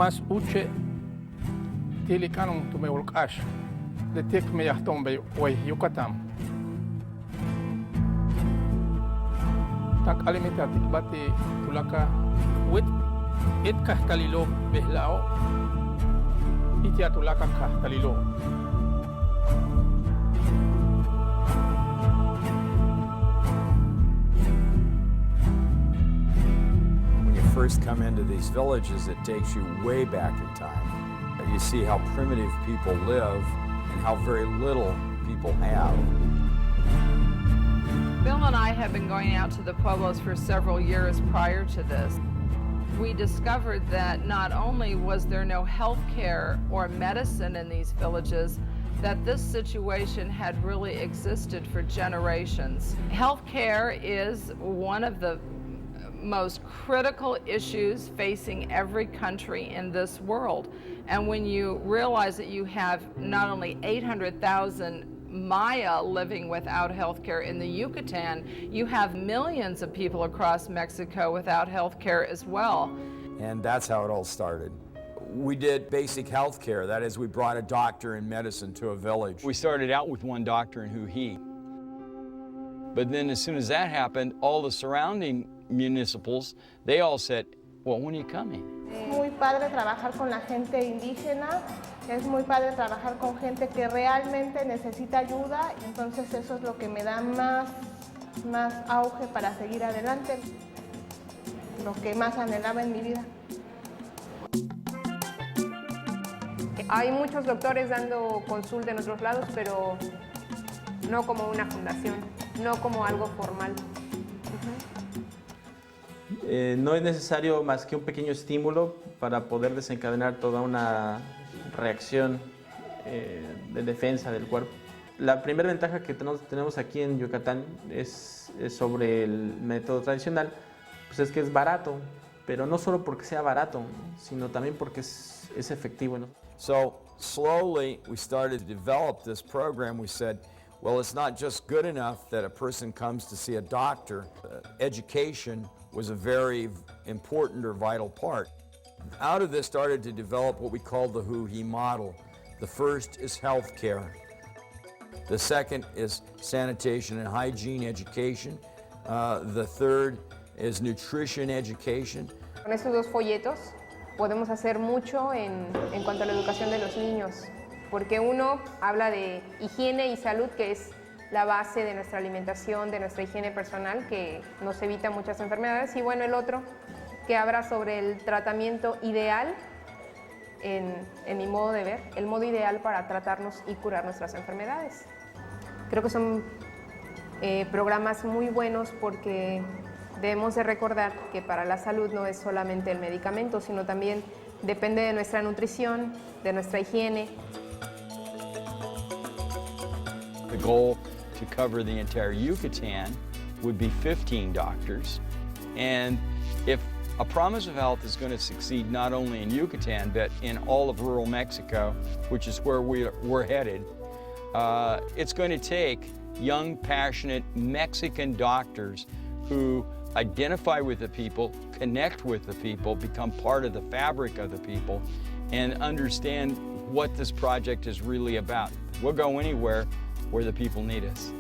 mas uche tilikanum tume ulkash de tek me yahtombe way Yucatan. Tak alimita tikbati tulaka wit it kahtalilo behlao itia tulaka kahtalilo. First come into these villages, it takes you way back in time. You see how primitive people live and how very little people have. Bill and I have been going out to the pueblos for several years prior to this. We discovered that not only was there no health care or medicine in these villages, that this situation had really existed for generations. Health care is one of the most critical issues facing every country in this world. And when you realize that you have not only 800,000 Maya living without health care in the Yucatan, you have millions of people across Mexico without health care as well. And that's how it all started. We did basic health care. That is, we brought a doctor and medicine to a village. We started out with one doctor in Juji. But then as soon as that happened, all the surrounding municipals, they all said, well, when are you coming? Es muy padre trabajar con la gente indígena, es muy padre trabajar con gente que realmente necesita ayuda, y entonces eso es lo que me da más auge para seguir adelante, lo que más anhelaba en mi vida. Hay muchos doctores dando consulta en otros lados, pero no como una fundación, no como algo formal. No es necesario más que un pequeño estímulo para poder desencadenar toda una reacción de defensa del cuerpo. La primera ventaja que tenemos aquí en Yucatán es sobre el método tradicional, pues es que es barato, pero no solo porque sea barato, sino también porque es efectivo, ¿no? So slowly we started to develop this program. We said, well, it's not just good enough that a person comes to see a doctor. Education was a very important or vital part. Out of this started to develop what we call the Juji model. The first is healthcare. The second is sanitation and hygiene education. The third is nutrition education. Con estos dos folletos podemos hacer mucho en cuanto a la educación de los niños, porque uno habla de higiene y salud, que es la base de nuestra alimentación, de nuestra higiene personal, que nos evita muchas enfermedades, y bueno, el otro que habla sobre el tratamiento ideal, en mi modo de ver, el modo ideal para tratarnos y curar nuestras enfermedades. Creo que son programas muy buenos porque debemos de recordar que para la salud no es solamente el medicamento, sino también depende de nuestra nutrición, de nuestra higiene. The goal to cover the entire Yucatan would be 15 doctors. And if a Promise of Health is going to succeed not only in Yucatan, but in all of rural Mexico, which is where we're headed, it's going to take young, passionate Mexican doctors who identify with the people, connect with the people, become part of the fabric of the people, and understand what this project is really about. We'll go anywhere where the people need us.